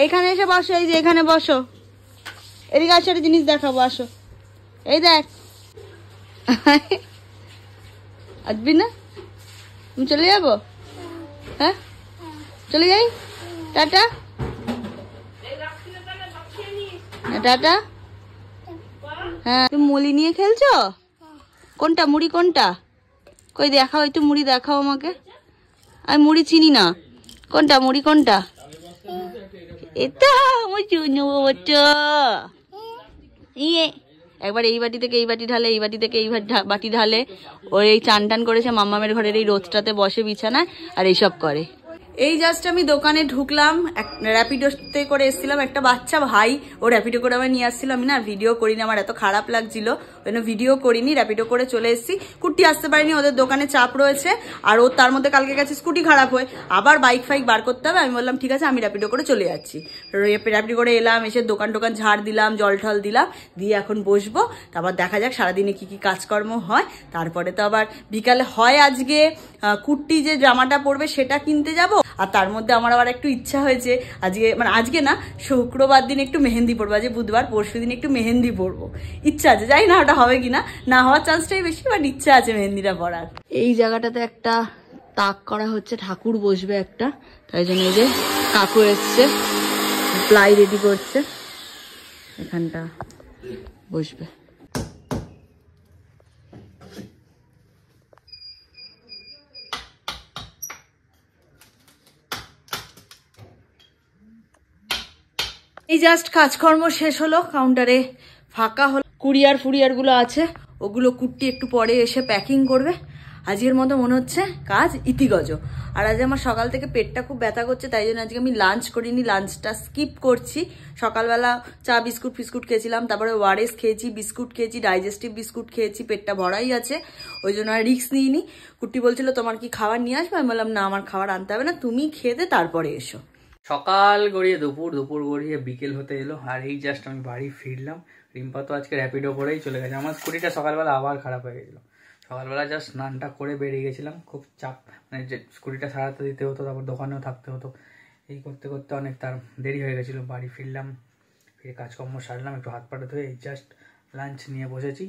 এইখানে এসে বসো, এই যে এখানে বসো, এদিকে আসো, একটা জিনিস দেখাবো, আসো, এই দেখ। আসবি না? তুমি চলে যাবো? হ্যাঁ চলে যাই, টাটা টাটা। হ্যাঁ তুমি মুড়ি নিয়ে খেলছো? কোনটা মুড়ি, কোনটা? কই দেখাও, একটু মুড়ি দেখাও আমাকে, আমি মুড়ি চিনি না। কোনটা মুড়ি, কোনটা? এটা আমার চুনু ইয়ে। একবার এই বাটি থেকে এই বাটি ঢালে, এই বাটি থেকে এই বাটি ঢালে। ওর এই চান টান করেছে মাম্মামের ঘরের এই রোদটাতে বসে বিছানায় আর এইসব করে। এই জাস্ট আমি দোকানে ঢুকলাম, র্যাপিডোতে করে এসেছিলাম, একটা বাচ্চা ভাই ও র্যাপিডো করে আমার নিয়ে আসছিল। আমি না ভিডিও করিনি, আমার এত খারাপ লাগছিল, ওই জন্য ভিডিও করিনি, র্যাপিডো করে চলে এসেছি। কুট্টি আসতে পারিনি, ওদের দোকানে চাপ রয়েছে, আর ও তার মধ্যে কালকে গেছে স্কুটি খারাপ হয়ে, আবার বাইক ফাইক বার করতে হবে। আমি বললাম ঠিক আছে আমি র্যাপিডো করে চলে যাচ্ছি। র্যাপিডো করে এলাম, এসে দোকান টোকান ঝাড় দিলাম, জল ঠল দিলাম, দিয়ে এখন বসবো। তারপর দেখা যাক সারাদিনে কি কি কাজকর্ম হয়। তারপরে তো আবার বিকালে হয় আজকে কুট্টি যে জামাটা পরবে সেটা কিনতে যাব। আর তার মধ্যে আমার আবার একটু ইচ্ছা হয়েছে আজকে, মানে আজকে না, শুক্রবার দিন একটু মেহেন্দি পরবো, আজকে বুধবার, পরশু দিন একটু মেহেন্দি পরবো, ইচ্ছা আছে। জানি না ওটা হবে কিনা, না হওয়ার চান্সটাই বেশি, বাট ইচ্ছা আছে মেহেন্দিটা পরার। এই জায়গাটাতে একটা তাক করা হচ্ছে, ঠাকুর বসবে একটা, তাই জন্য এই যে কাকু এসছে, প্লাই রেডি করছে, এখানটা বসবে। এই জাস্ট কাজকর্ম শেষ হলো, কাউন্টারে ফাঁকা হলো, কুরিয়ার ফুরিয়ার গুলো আছে, ওগুলো কুট্টি একটু পরে এসে প্যাকিং করবে। আজকের মতো মনে হচ্ছে কাজ ইতিগজ। আর আজ আমার সকাল থেকে পেটটা খুব ব্যথা করছে, তাই জন্য আজকে আমি লাঞ্চ করিনি, লাঞ্চটা স্কিপ করছি। সকালবেলা চা বিস্কুট ফিস্কুট খেয়েছিলাম, তারপরে ওয়ারেস খেয়েছি, বিস্কুট খেয়েছি, ডাইজেস্টিভ বিস্কুট খেয়েছি, পেটটা ভরাই আছে, ওই জন্য আর রিস্ক নিইনি। কুট্টি বলছিল তোমার কি খাবার নিয়ে আসবে, আমি বললাম না আমার খাবার আনতে হবে না, তুমি খেয়ে দে তারপরে এসো। সকাল গড়িয়ে দুপুর, দুপুর গড়িয়ে বিকেল হতে এলো, আর এই জাস্ট আমি বাড়ি ফিরলাম। রিম্পা তো আজকে র্যাপিডো করেই চলে গেছে। আমার স্কুটিটা সকালবেলা আবার খারাপ হয়ে গেছিলো, সকালবেলা জাস্ট স্নানটা করে বেরিয়ে গেছিলাম, খুব চাপ, মানে যে স্কুটিটা সারাতে দিতে হতো, তারপর দোকানেও থাকতে হতো, এই করতে করতে অনেক তার দেরি হয়ে গেছিলো। বাড়ি ফিরলাম, ফিরে কাজকর্ম সারলাম, একটু হাত পাটা ধুয়ে এই জাস্ট লাঞ্চ নিয়ে বসেছি।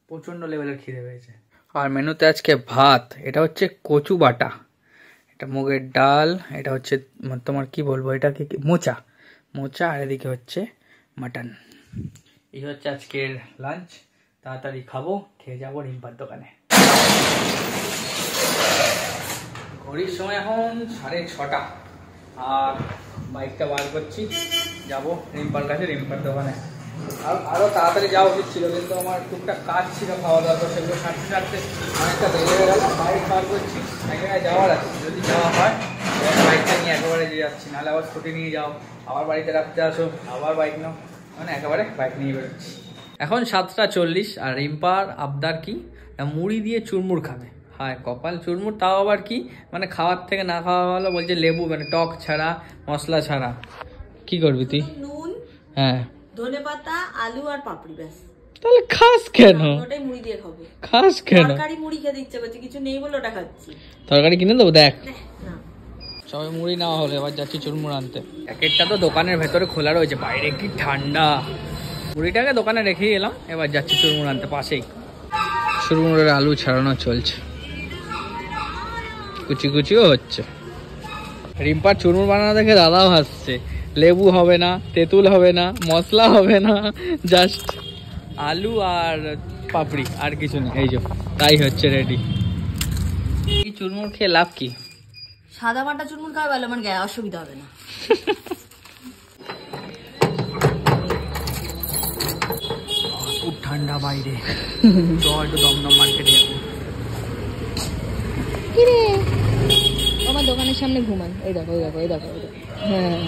প্রচণ্ড লেভেলের খিদে পেয়েছে। আর মেনুতে আজকে ভাত, এটা হচ্ছে কচু বাটা, এটা মুগের ডাল, এটা হচ্ছে তোমার কি বলবো, এটা কি মোচা, মোচা, আর এদিকে হচ্ছে মাটন। এই হচ্ছে আজকের লাঞ্চ। তাড়াতাড়ি খাবো, খেয়ে যাবো রিম্পার দোকানে। ঘড়ির সময় এখন 6:30, আর বাইকটা বার করছি, যাবো রিম্পার কাছে, রিম্পার দোকানে। আরও তাড়াতাড়ি যাওয়া উচিত ছিল, কিন্তু আমার টুকটাক কাজ ছিল, খাওয়া দাওয়া, তো সেগুলো সারতে সারতে অনেকটা দেরি হয়ে গেল। বাইক বার করছি, এক জায়গায় যাওয়ার আছে, যদি যাওয়া হয় বাইকটা নিয়ে একেবারে দিয়ে যাচ্ছি, নাহলে আবার স্কুটি নিয়ে যাও, আবার বাড়িতে রাখতে আসো, আবার বাইক নাও, মানে একেবারে বাইক নিয়ে বেরোচ্ছি। এখন 7:40, আর রিম্পার আবদার কি, মুড়ি দিয়ে চুরমুর খাবে। হায় কপাল, চুরমুর তাও আবার কি, মানে খাওয়ার থেকে না খাওয়া ভালো, বলছে লেবু, মানে টক ছাড়া, মশলা ছাড়া। কি করবি তুই? নুন, হ্যাঁ, ধনেপাতা, আলু আর পাপড়ি, ব্যাস। তাহলে খাস কেন? ওটাই মুড়ি দিয়ে খাবো। খাস কেন? তরকারি মুড়ি খেতে ইচ্ছে করছে, কিছু নেই বলে ওটা খাচ্ছি। তরকারি কিনে দেবো, দেখ। না, সবাই মুড়ি নেওয়া হলো, এবার যাচ্ছি চুরমুর আনতে। প্যাকেটটা তো দোকানের ভেতরে খোলা রয়েছে, বাইরে কি ঠান্ডা। মুড়িটাকে দোকানে রেখেই এলাম, এবার যাচ্ছি চুরমুর আনতে, পাশেই। চুরমুরের আলু ছাড়ানো চলছে, কুচি কুচিও হচ্ছে। রিম্পার চুরমুর বানানো দেখে দাদাও হাসছে। লেবু হবে না, তেঁতুল হবে না, মশলা হবে না, জাস্ট আলু আর পাপড়ি, আর কিছু নেই। এই যে তাই হচ্ছে রেডি। এই চুরমুর খেয়ে লাভ কি? সাদা বাটা চুরমুর খাওয়া ভালো, আমার গায়ে অসুবিধা হবে না। খুব ঠান্ডা বাইরে, চল একটু দমদম মার্কেটে যাবো। কিরে আমার দোকানের সামনে ঘুমান, এই দেখো এই দেখো এই দেখো। হ্যাঁ,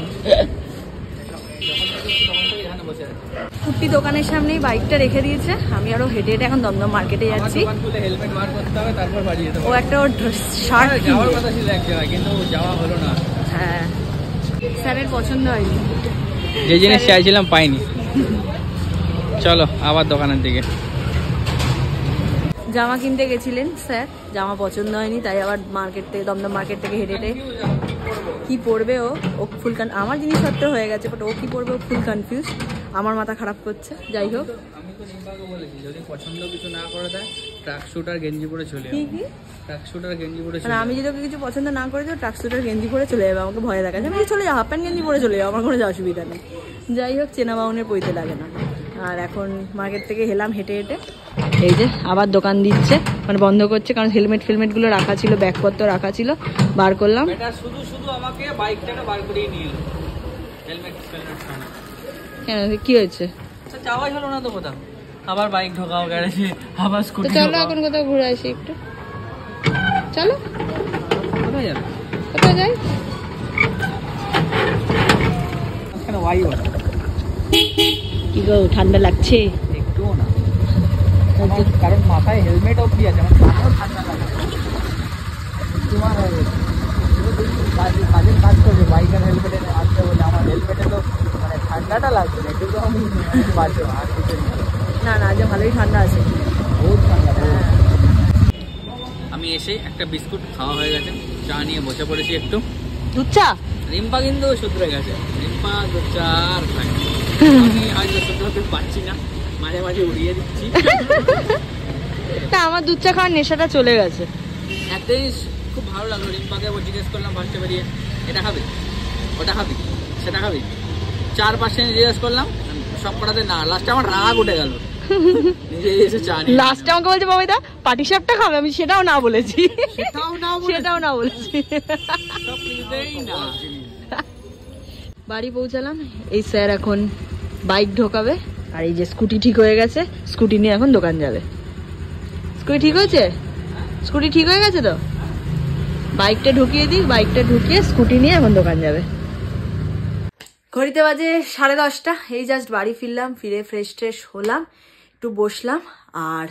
কুট্টি দোকানের সামনেই বাইকটা রেখে দিয়েছে, আমি আরো হেঁটে হেঁটে এখন দমদম মার্কেটে যাচ্ছি। হেলমেট বার করতে হবে, তারপর বাড়ি যেতে হবে। ও একটা ওর শার্ট যাওয়ার কথা ছিল এক জায়গায়, কিন্তু যাওয়া হলো না। হ্যাঁ, স্যারের পছন্দ হয়নি, যে জিনিস চাইছিলাম পাইনি। চলো আবার দোকানের দিকে। জামা কিনতে গেছিলেন স্যার, জামা পছন্দ হয়নি, তাই আবার মার্কেট থেকে, দমদম মার্কেট থেকে হেঁটে হেঁটে কি পড়বে ও ফুল আমার জিনিসপত্র হয়ে গেছে, বাট ও কি পড়বে ও ফুল কনফিউজ। আমার মাথা খারাপ করছে। যাই হোক, আমি তো রিম্পাকে বলেছি যদি পছন্দ কিছু না করে দেয় ট্রাক স্যুট আর গেঞ্জি পরে চলে কি যাবে। ট্রাক স্যুট আর গেঞ্জি পরে মানে আমি যদি ওকে কিছু পছন্দ না করে যাও, ট্রাক স্যুট আর গেঞ্জি পরে চলে যাবে, আমাকে ভয় দেখাচ্ছে। আমি চলে যাও, হাফ প্যান্ট গেঞ্জি পরে চলে যাও, আমার কোনো অসুবিধা নেই। যাই হোক, চেনা বাউনের পইতে লাগে না। আর এখন মার্কেট থেকে হেলাম হেঁটে হেঁটে। এই যে আবার দোকান দিচ্ছে, মানে বন্ধ করছে, কারণ হেলমেটগুলো রাখা ছিল, ব্যাগপত্র রাখা ছিল, বার করলাম। এটা শুধু আমাকে বাইকটা বার করে নিয়ে এলো, হেলমেট কেন, কি হয়েছে? যাওয়াই হলো না তো কোথাও, আবার বাইক ঢোকাও গ্যারেজে, আবার স্কুটি। চলো এখন কোথাও ঘুরে আসি একটু, চলো। কোথায় যাবে? কোথায় যাই? কি গো, ঠান্ডা লাগছে? একটুও না, কারণ মাথায় হেলমেট অব্দি আছে, আমার কানেও ঠান্ডা লাগে। কাজের কাজ করবে বাইক আর হেলমেটে আসতে বলে, আমার হেলমেটে তো মানে ঠান্ডাটা লাগছে না, কিন্তু আমি বাঁচো আর কিছু না না, আজ ভালোই ঠান্ডা আছে, বহুত ঠান্ডা। আমি এসে একটা বিস্কুট খাওয়া হয়ে গেছে, চা নিয়ে বসে পড়েছি একটু। দুধ চা? রিম্পা কিন্তু শুধরে গেছে, রিম্পা দুধ চা আর খায়। আমি হয়তো শুধরাতে পারছি না, মাঝে মাঝে উড়িয়ে দিচ্ছি। তা আমার দুধ চা খাওয়ার নেশাটা চলে গেছে। এতেই খুব ভালো লাগলো। রিম্পাকে জিজ্ঞেস করলাম ফার্স্টে বেরিয়ে, এটা খাবি, ওটা খাবি, সেটা খাবি, 4-5 জিজ্ঞেস করলাম, সব কটাতে না। লাস্টে আমার রাগ উঠে গেল, নিজে এসে চা নিয়ে। লাস্টে আমাকে বলছে বাবাইদা পাটি সাপটা খাবে, আমি সেটাও না বলেছি, সেটাও না বলেছি। সব কিছুতেই না। বাড়ি পৌঁছালাম, এই স্যার এখন বাইক ঢোকাবে, আর এই যে স্কুটি ঠিক হয়ে গেছে, স্কুটি নিয়ে এখন দোকান যাবে। স্কুটি ঠিক হয়েছে? স্কুটি ঠিক হয়ে গেছে তো? বাইকটা ঢুকিয়ে দিই, বাইকটা ঢুকিয়ে স্কুটি নিয়ে এখন দোকান যাবে। ঘড়িতে বাজে 10:30। এই জাস্ট বাড়ি ফিরলাম, ফিরে ফ্রেশ হলাম, একটু বসলাম। আর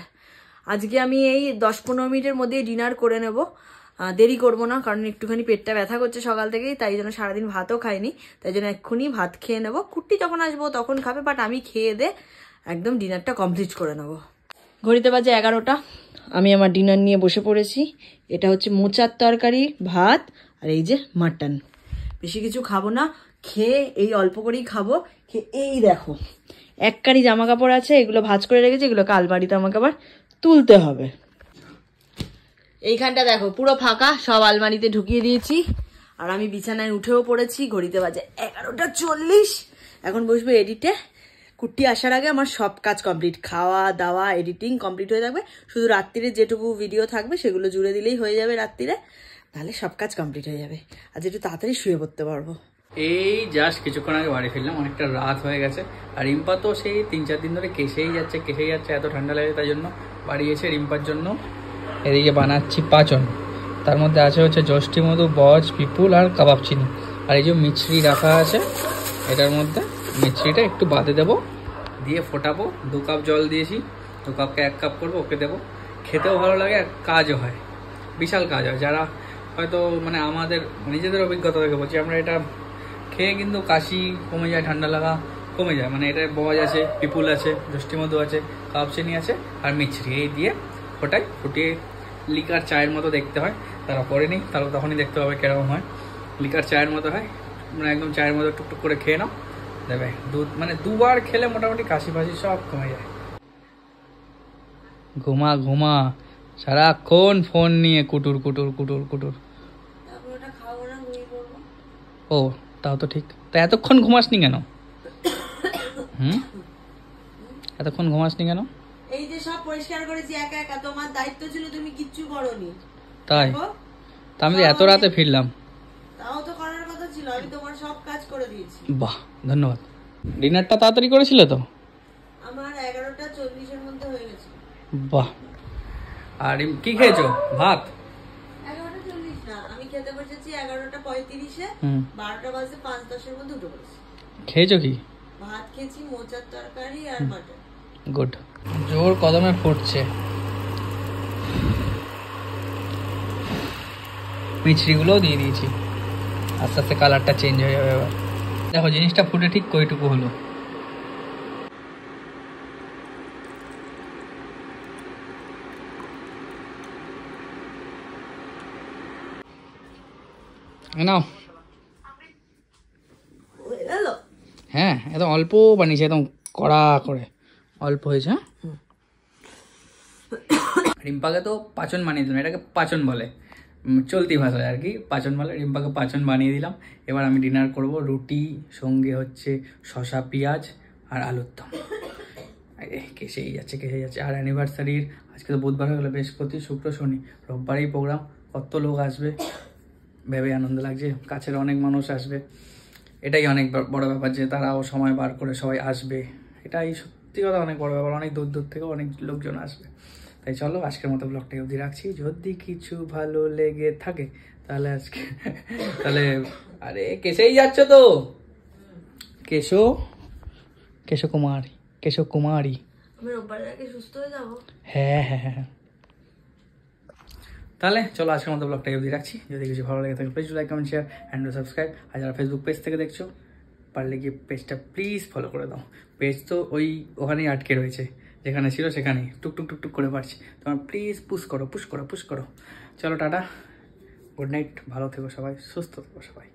আজকে আমি এই 10-15 মিনিটের মধ্যে ডিনার করে নেব, দেরি করব না, কারণ একটুখানি পেটটা ব্যথা করছে সকাল থেকেই, তাই জন্য সারাদিন ভাতও খাইনি, তাই জন্য এক্ষুনি ভাত খেয়ে নেবো। কুট্টি যখন আসবো তখন খাবে, বাট আমি খেয়ে দে একদম ডিনারটা কমপ্লিট করে নেব। ঘড়িতে বাজে 11টা, আমি আমার ডিনার নিয়ে বসে পড়েছি। এটা হচ্ছে মোচার তরকারি, ভাত, আর এই যে মাটন। বেশি কিছু খাবো না, খেয়ে এই অল্প করেই খাবো। এই দেখো, এক কারি জামা কাপড় আছে, এগুলো ভাঁজ করে রেখেছি, এগুলোকে আলমারিতে আমাকে আবার তুলতে হবে। এইখানটা দেখো পুরো ফাঁকা, সব আলমারিতে ঢুকিয়ে দিয়েছি। আর আমি বিছানায় উঠেও পড়েছি। ঘড়িতে বাজে 11:40। এখন বসবো এডিটে। কুট্টি আসার আগে আমার সব কাজ কমপ্লিট, খাওয়া দাওয়া এডিটিং কমপ্লিট হয়ে যাবে। শুধু রাত্রিরে যেটুকু ভিডিও থাকবে সেগুলো জুড়ে দিলেই হয়ে যাবে রাত্রিরে, তাহলে সব কাজ কমপ্লিট হয়ে যাবে। আজ একটু তাড়াতাড়ি শুয়ে পড়তে পারবো। এই জাস্ট কিছুক্ষণ আগে বাড়ি ফিরলাম, অনেকটা রাত হয়ে গেছে। আর রিম্পা তো সেই 3-4 দিন ধরে কেসেই যাচ্ছে, এত ঠান্ডা লাগে, তাই জন্য বাড়ি এসে রিম্পার জন্য এদিকে বানাচ্ছি পাচন। তার মধ্যে আছে হচ্ছে জষ্টি মধু, বজ, পিপুল আর কাবাব চিনি। আর এই যে মিছরি রাখা আছে, এটার মধ্যে মিছরিটা একটু বাদে দেবো, দিয়ে ফোটাবো। 2 কাপ জল দিয়েছি, 2 কাপকে 1 কাপ করবো, ওকে দেবো। খেতেও ভালো লাগে আর কাজও হয়, বিশাল কাজ হয়। যারা হয়তো মানে আমাদের নিজেদের অভিজ্ঞতা থেকে বলছি, আমরা এটা খেয়ে কিন্তু কাশি কমে যায়, ঠান্ডা লাগা কমে যায়। মানে এটা বজ আছে, পিপুল আছে, জষ্টি মধু আছে, কাবাব চিনি আছে আর মিছরি, এই দিয়ে ফুটিয়ে লিকার চায়ের মতো দেখতে হয়। তারা পড়েনি, তাহলে তখনই দেখতে হবে কেরকম হয়। লিকার চায়ের মতো হয়, মানে একদম চায়ের মতো টুকটুক করে খেয়ে নাও, দেবে দুধ। মানে 2 বার খেলে মোটামুটি কাশি ফাশি সব কমে যায়। ঘুমা সারাক্ষণ ফোন নিয়ে কুটুর। ও তাও তো ঠিক। তা এতক্ষণ ঘুমাসনি কেন? এতক্ষণ ঘুমাসনি কেন? এই যে সব পরিষ্কার করেছি একা একা, তোমার দায়িত্ব ছিল, তুমি কিচ্ছু করোনি। তাই তা আমি এত রাতে ফিরলাম। তাও তো করার কথা ছিল, আমি তোমার সব কাজ করে দিয়েছি। বাহ, ধন্যবাদ। ডিনারটা তাড়াতাড়ি করেছিলে তো? আমার 11:40 মধ্যে হয়ে গেছে। বাহ। আর কি খেয়েছো? ভাত? 11:40 না, আমি খেতে বসেছি 11:35-এ। 12টা বাজে 5-10 মধ্যে উঠে পড়েছি। খেয়েছো কি? ভাত খেয়েছি, মোচার তরকারি আর মাটন। গুড। জোর কদমে ফুটছে। মিছরিগুলোও দিয়ে দিয়েছি, আস্তে আস্তে কালারটা চেঞ্জ হয়ে যাবে। এবার দেখো জিনিসটা ফুটে ঠিক কইটুকু হলো। নাও হ্যাঁ একদম অল্প বানিয়েছি, একদম কড়া করে অল্প হয়েছে। হ্যাঁ রিম্পাকে তো পাচন বানিয়ে দিলাম, এটাকে পাচন বলে চলতি ভাষায় আর কি, পাচন বলে। রিম্পাকে পাচন বানিয়ে দিলাম। এবার আমি ডিনার করব, রুটি সঙ্গে হচ্ছে শসা পেঁয়াজ আর আলুর দম। কেসেই যাচ্ছে। আর অ্যানিভার্সারির আজকে তো বুধবার হয়ে গেলো, বৃহস্পতি শুক্র শনি রোববারেই প্রোগ্রাম। কত লোক আসবে ভেবে আনন্দ লাগছে, কাছের অনেক মানুষ আসবে, এটাই অনেক বড় ব্যাপার যে তারাও সময় বার করে সবাই আসবে, এটাই সত্যি কথা অনেক বড় ব্যাপার। অনেক দূর দূর থেকে অনেক লোকজন আসবে। তাই চলো আজকের মতো ব্লগটা অবধি রাখছি। যদি কিছু ভালো লেগে থাকে তাহলে আজকে তাহলে আরে কেসেই যাচ্ছ তো, কেশো কুমারী আমি রোববারের আগে সুস্থ হয়ে যাবো। হ্যাঁ। তাহলে চলো আজকের মতো ব্লগটা অবধি রাখছি। যদি কিছু ভালো লেগে থাকে please like comment share and subscribe. আর যারা ফেসবুক পেজ থেকে দেখছো পারলে গিয়ে পেজটা প্লিজ ফলো করে দাও। পেজ তো ওখানেই আটকে রয়েছে, যেখানে ছিল সেখানেই টুকটুক করে পারছি। তোমার প্লিজ পুশ করো। চলো টাটা, গুড নাইট, ভালো থেকো সবাই, সুস্থ থেকো সবাই।